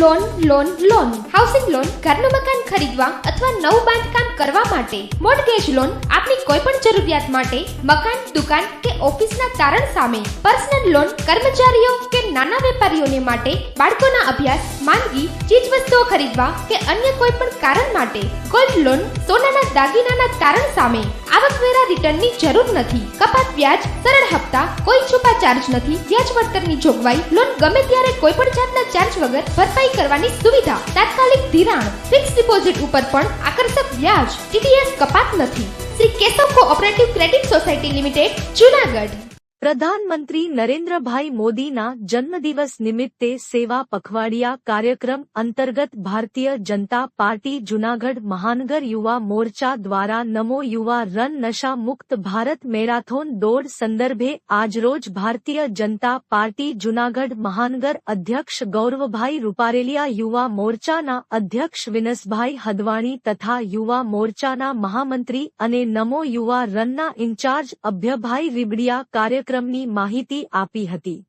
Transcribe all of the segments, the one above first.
Loan loan loan housing loan ઘરનું મકાન ખરીદવા અથવા નવું બાંધકામ કરવા માટે, મોર્ટગેજ લોન આપની કોઈ પણ જરૂરિયાત માટે, મકાન, દુકાન કે ઓફિસના તારણ સામે, પર્સનલ લોન કર્મચારીઓ કે નાના વેપારીઓને માટે, બાળકોના અભ્યાસ, માંદગી, ચીજવસ્તુઓ ખરીદવા કે અન્ય કોઈ પણ કારણ માટે, ગોલ્ડ લોન સોનાના દાગીનાના તારણ સામે, આવકવેરા રિટર્નની જરૂર નથી, કપાત વ્યાજ, સરળ હપ્તા, કોઈ છુપા ચાર્જ નથી, વ્યાજ વળતરની જોગવાઈ, લોન ગમે ત્યારે કોઈ પણ જાતના ચાર્જ વગર ભરપાઈ કરવાની સુવિધા, તાત્કાલિક ધિરાણ, ફિક્સ ડિપોઝિટ ઉપર પણ આકર્ષક વ્યાજ, ટીડીએસ કપાત નથી. Shri Keshav cooperative credit society limited, Junagadh. પ્રધાનમંત્રી નરેન્દ્રભાઈ મોદીના જન્મદિવસ નિમિત્તે સેવા પખવાડિયા કાર્યક્રમ અંતર્ગત ભારતીય જનતા પાર્ટી જૂનાગઢ મહાનગર યુવા મોરચા દ્વારા નમો યુવા રન નશા મુક્ત ભારત મેરાથોન દોડ સંદર્ભે આજરોજ ભારતીય જનતા પાર્ટી જૂનાગઢ મહાનગર અધ્યક્ષ ગૌરવભાઈ રૂપારેલિયા, યુવા મોરચાના અધ્યક્ષ વિનસભાઈ હદવાણી તથા યુવા મોરચાના મહામંત્રી અને નમો યુવા રનના ઇન્ચાર્જ અભ્યભાઈ રીબડિયા કાર્યક્રમની માહિતી આપી હતી.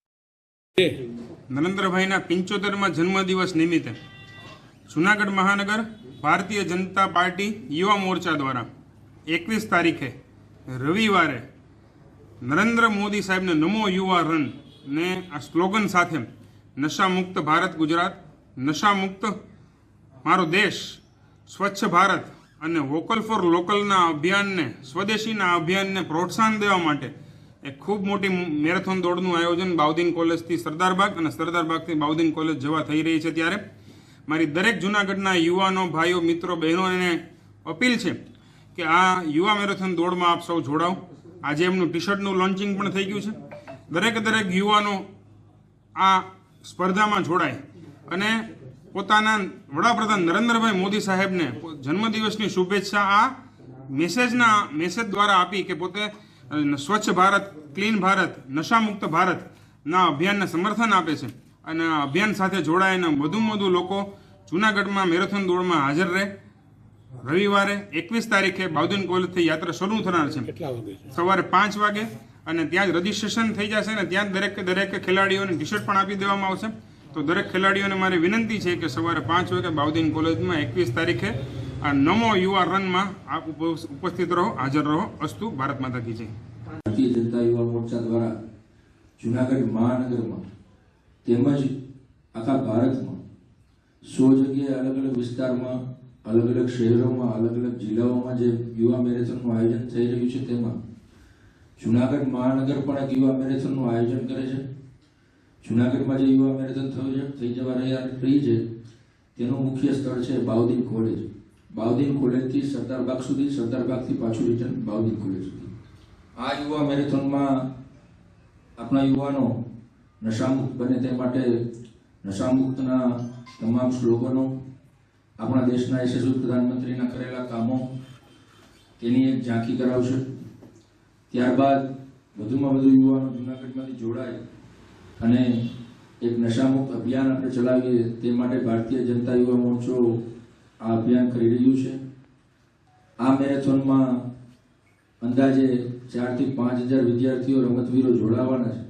નરેન્દ્રભાઈના 75મા જન્મદિવસ નિમિત્તે જૂનાગઢ મહાનગર ભારતીય જનતા પાર્ટી યુવા મોરચા દ્વારા 21 તારીખે રવિવારે નરેન્દ્ર મોદી સાહેબને નમો યુવા રન ને આ સ્લોગન સાથે નશા મુક્ત ભારત ગુજરાત, નશા મુક્ત મારો દેશ, સ્વચ્છ ભારત અને વોકલ ફોર લોકલના અભિયાનને, સ્વદેશીના અભિયાનને પ્રોત્સાહન દેવા માટે એક ખૂબ મોટી મેરેથોન દોડનું આયોજન બાઉદીન કોલેજથી સરદારબાગ અને સરદારબાગથી બાઉદીન કોલેજ જવા થઈ રહી છે. ત્યારે મારી દરેક જૂનાગઢના યુવાનો, ભાઈઓ, મિત્રો, બહેનોને અપીલ છે કે આ યુવા મેરેથોન દોડમાં આપ સૌ જોડાઓ. આજે એમનું ટી શર્ટનું લોન્ચિંગ પણ થઈ ગયું છે. દરેક યુવાનો આ સ્પર્ધામાં જોડાય અને પોતાના વડાપ્રધાન નરેન્દ્રભાઈ મોદી સાહેબને જન્મદિવસની શુભેચ્છા આ મેસેજ દ્વારા આપી કે પોતે સ્વચ્છ ભારત, ક્લીન ભારત, નશામુક્ત ભારતના અભિયાનને સમર્થન આપે છે અને આ અભિયાન સાથે જોડાઈને વધુમાં વધુ લોકો જૂનાગઢમાં મેરેથોન દોડમાં હાજર રહે. રવિવારે 21 તારીખે બાઉદીન કોલેજથી યાત્રા શરૂ થનાર છે. સવારે 5 વાગે અને ત્યાં જ રજીસ્ટ્રેશન થઈ જશે અને ત્યાં દરેક ખેલાડીઓને ટી શર્ટ પણ આપી દેવામાં આવશે. તો દરેક ખેલાડીઓને મારી વિનંતી છે કે સવારે 5 વાગે બાઉદીન કોલેજમાં 21 તારીખે આ નમો યુવા રનમાં આપ ઉપસ્થિત રહો, હાજર રહો. અસ્તુ. ભારત માતા કી જય. ભારતીય જનતા યુવા મોરચા દ્વારા જૂનાગઢ મહાનગરમાં તેમજ આખા ભારતમાં 100 જગ્યાએ અલગ અલગ વિસ્તારમાં, અલગ અલગ શહેરોમાં, અલગ અલગ જિલ્લાઓમાં જે યુવા મેરેથોનનું આયોજન થઈ રહ્યું છે તેમાં જૂનાગઢ મહાનગર પણ એક યુવા મેરેથોનનું આયોજન કરે છે. જૂનાગઢમાં જે યુવા મેરેથોન થઈ જવા રહી છે તેનું મુખ્ય સ્થળ છે બાઉદીન કોલેજ. બાઉદીન કોલેજથી સરદારબાગ સુધી, સરદારબાગથી પાછું રિટર્ન બાઉદીન કોલેજ સુધી. આ યુવા મેરેથોનમાં આપણા યુવાનો નશામુક્ત બને તે માટે નશામુક્તના તમામ સ્લોગનો, આપણા દેશના યશસ્વી પ્રધાનમંત્રીના કરેલા કામો, તેની એક ઝાંખી કરાવશે. ત્યારબાદ વધુમાં વધુ યુવાનો જૂનાગઢમાંથી જોડાય અને એક નશામુક્ત અભિયાન આપણે ચલાવીએ તે માટે ભારતીય જનતા યુવા મોરચો આ અભિયાન કરી રહ્યું છે. આ મેરેથોનમાં અંદાજે 4,000 થી 5,000 વિદ્યાર્થીઓ, રમતવીરો જોડાવાના છે.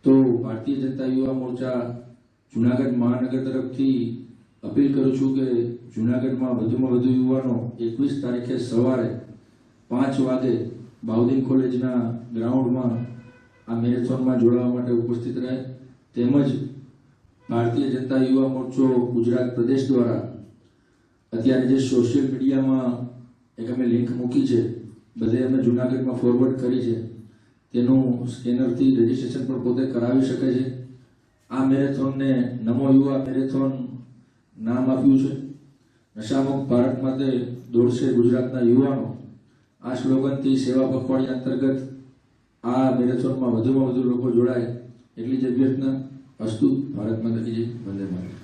તો ભારતીય જનતા યુવા મોરચા જૂનાગઢ મહાનગર તરફથી અપીલ કરું છું કે જૂનાગઢમાં વધુમાં વધુ યુવાનો 21 તારીખે સવારે 5 વાગે બાઉદીન કોલેજના ગ્રાઉન્ડમાં આ મેરેથોનમાં જોડાવા માટે ઉપસ્થિત રહે. તેમજ ભારતીય જનતા યુવા મોરચો ગુજરાત પ્રદેશ દ્વારા અત્યારે જે સોશિયલ મીડિયામાં એક અમે લિંક મૂકી છે, બધે અમે જૂનાગઢમાં ફોરવર્ડ કરી છે, તેનું સ્કેનરથી રજીસ્ટ્રેશન પણ પોતે કરાવી શકે છે. આ મેરેથોનને નમો યુવા મેરેથોન નામ આપ્યું છે. નશામુક્ત ભારત માટે દોડશે ગુજરાતના યુવાનો. આ સ્લોગનથી સેવા પખવાડિયા અંતર્ગત આ મેરેથોનમાં વધુમાં વધુ લોકો જોડાય એટલી જ અભ્યર્થના. અસ્તુ. ભારત માતા કી જય. વંદે માતરમ.